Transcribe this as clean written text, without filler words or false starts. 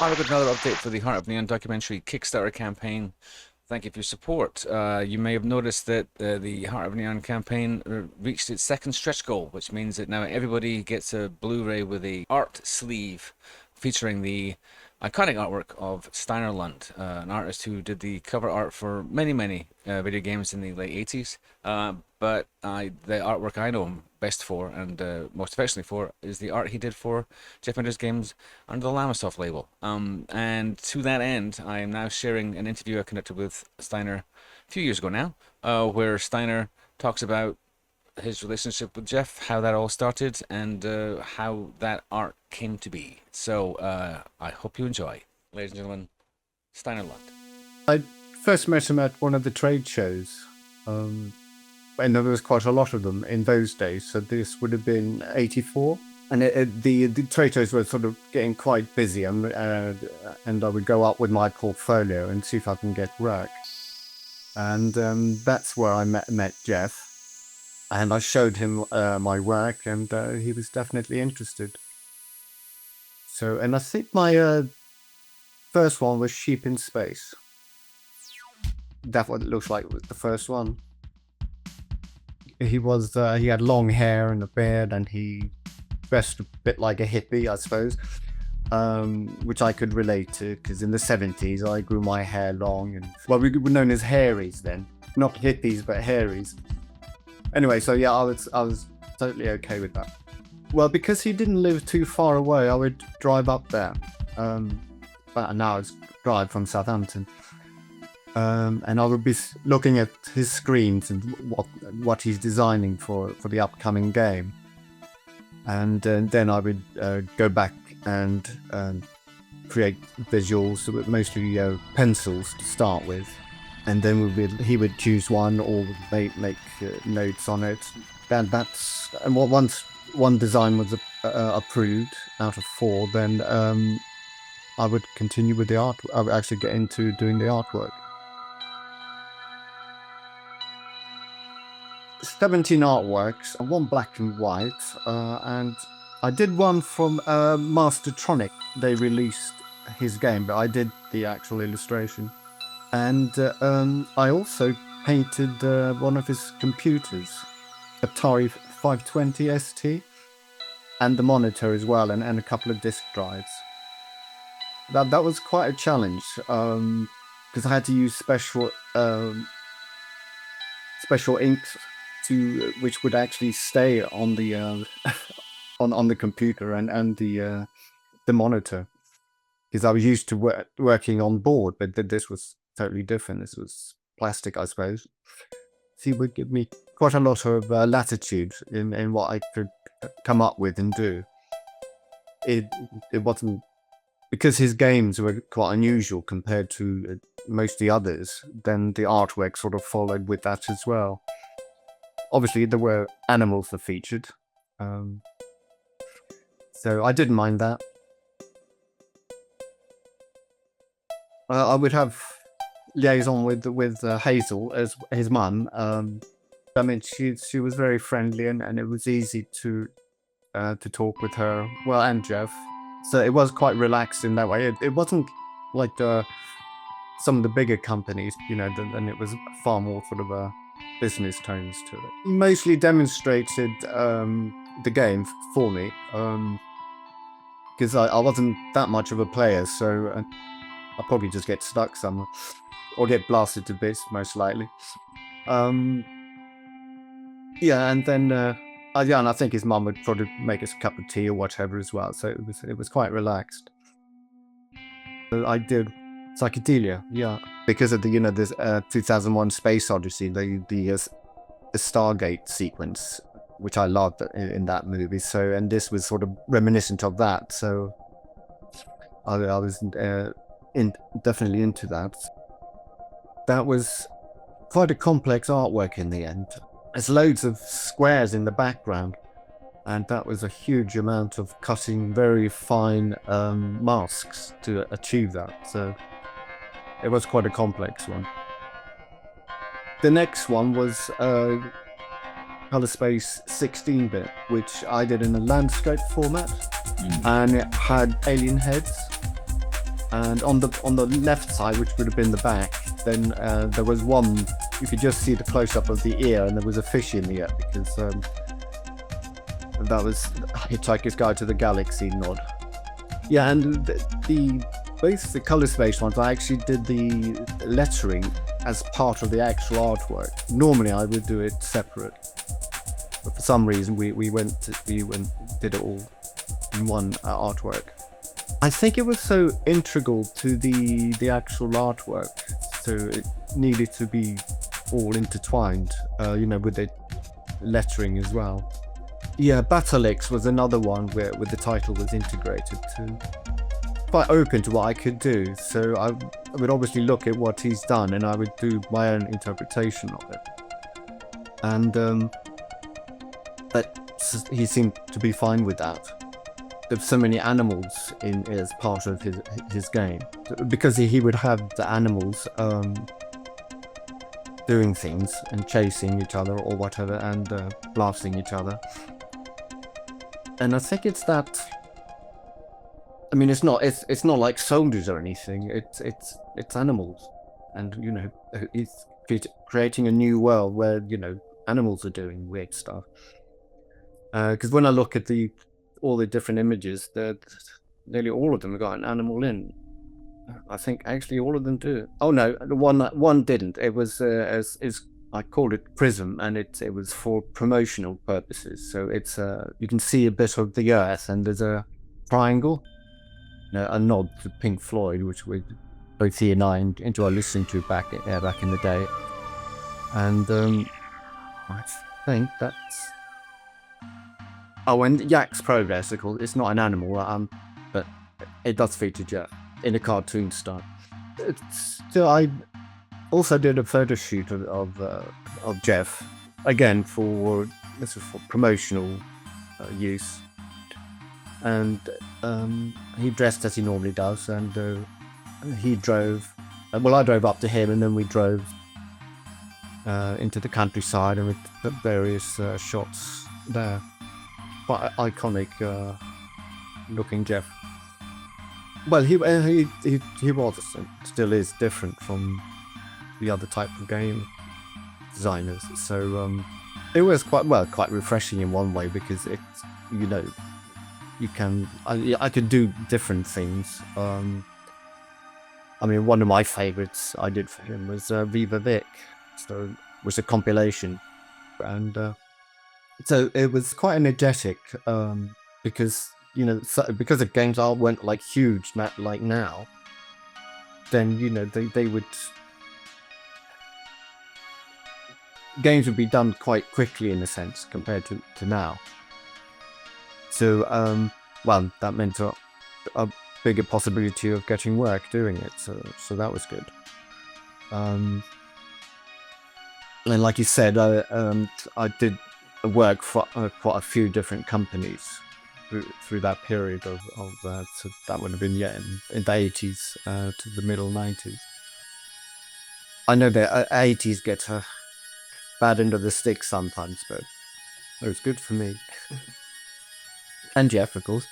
I've got another update for the Heart of Neon documentary Kickstarter campaign. Thank you for your support. You may have noticed that the Heart of Neon campaign reached its second stretch goal, which means that now everybody gets a Blu-ray with a art sleeve featuring the iconic artwork of Steinar Lund, an artist who did the cover art for many video games in the late 80s. But the artwork I know him best for, and most affectionately for, is the art he did for Jeff Mender's games under the Llamasoft label. And to that end, I am now sharing an interview I conducted with Steinar a few years ago now, where Steinar talks about his relationship with Jeff, how that all started, and how that art came to be. So I hope you enjoy. Ladies and gentlemen, Steinar Lund. I first met him at one of the trade shows, and there was quite a lot of them in those days, so this would have been 84. And the trade shows were sort of getting quite busy, and I would go up with my portfolio and see if I can get work. And that's where I met Jeff. And I showed him my work, and he was definitely interested. So, and I think my first one was Sheep in Space. That's what it looks like with the first one. He had long hair and a beard, and he dressed a bit like a hippie, I suppose, which I could relate to, because in the 70s I grew my hair long, and well, we were known as hairies then, not hippies but hairies. Anyway, so yeah, I was totally okay with that. Well, because he didn't live too far away, I would drive up there, about an hour's drive from Southampton, and I would be looking at his screens and what he's designing for the upcoming game, and then I would go back and create visuals, mostly pencils to start with. And then he would choose one or make notes on it. And once one design was approved out of 4, then I would continue with the art. I would actually get into doing the artwork. 17 artworks, one black and white, and I did one from Mastertronic. They released his game, but I did the actual illustration. And I also painted one of his computers, Atari 520 ST, and the monitor as well, and a couple of disk drives. That was quite a challenge, because I had to use special inks which would actually stay on the on the computer and the monitor, because I was used to working on board, but this was totally different. This was plastic, I suppose. So it would give me quite a lot of latitude in what I could come up with and do. It wasn't, because his games were quite unusual compared to most of the others, then the artwork sort of followed with that as well. Obviously there were animals that featured, so I didn't mind that. I would have liaison with Hazel as his mum. I mean, she was very friendly, and it was easy to talk with her. Well, and Jeff, so it was quite relaxed in that way. It wasn't like some of the bigger companies, and it was far more sort of a business tones to it. He mostly demonstrated the game for me, because I wasn't that much of a player, so I'll probably just get stuck somewhere. Or get blasted to bits, most likely. Yeah, and then and I think his mum would probably make us a cup of tea or whatever as well. So it was quite relaxed. I did Psychedelia, yeah, because of the this 2001 Space Odyssey, the Stargate sequence, which I loved in that movie. So, and this was sort of reminiscent of that. So I was definitely into that. That was quite a complex artwork in the end. There's loads of squares in the background, and that was a huge amount of cutting very fine masks to achieve that. So it was quite a complex one. The next one was Color Space 16-bit, which I did in a landscape format, and it had alien heads. And on the left side, which would have been the back, then there was one, you could just see the close-up of the ear, and there was a fish in the ear, because that was Hitchhiker's Guide to the Galaxy nod. Yeah, and both the color space ones, I actually did the lettering as part of the actual artwork. Normally I would do it separate, but for some reason we did it all in one artwork. I think it was so integral to the actual artwork, so it needed to be all intertwined, with the lettering as well. Yeah, Batalix was another one where the title was integrated too. Quite open to what I could do, so I would obviously look at what he's done and I would do my own interpretation of it. And but he seemed to be fine with that. There's so many animals as part of his game, because he would have the animals doing things and chasing each other or whatever, and blasting each other. And I think it's that. I mean, it's not like soldiers or anything. It's animals, and it's creating a new world where animals are doing weird stuff. Because when I look at all the different images, nearly all of them have got an animal in. I think actually all of them do. Oh no, the one didn't. It was I called it Prism, and it was for promotional purposes. So it's you can see a bit of the Earth, and there's a triangle, a nod to Pink Floyd, which we both he and I enjoyed listening to back in the day. And I think that's. Oh, and Yak's Progress, it's not an animal, but it does feature Jeff in a cartoon style. So I also did a photo shoot of Jeff, again for promotional use, and he dressed as he normally does, and he drove. Well, I drove up to him, and then we drove into the countryside, and we took various shots there. Quite iconic looking Jeff. Well, he was and still is different from the other type of game designers. So it was quite refreshing in one way, because it's you can I could do different things. I mean, one of my favorites I did for him was Viva Vic. So it was a compilation, and so it was quite energetic, because because the games weren't like huge, not like now. Then they would games would be done quite quickly in a sense compared to now. So that meant a bigger possibility of getting work doing it. So that was good. And like you said, I did work for quite a few different companies through that period of so that would have been in the 80s to the middle 90s. I know the 80s get a bad end of the stick sometimes, but it was good for me. And Jeff, of course.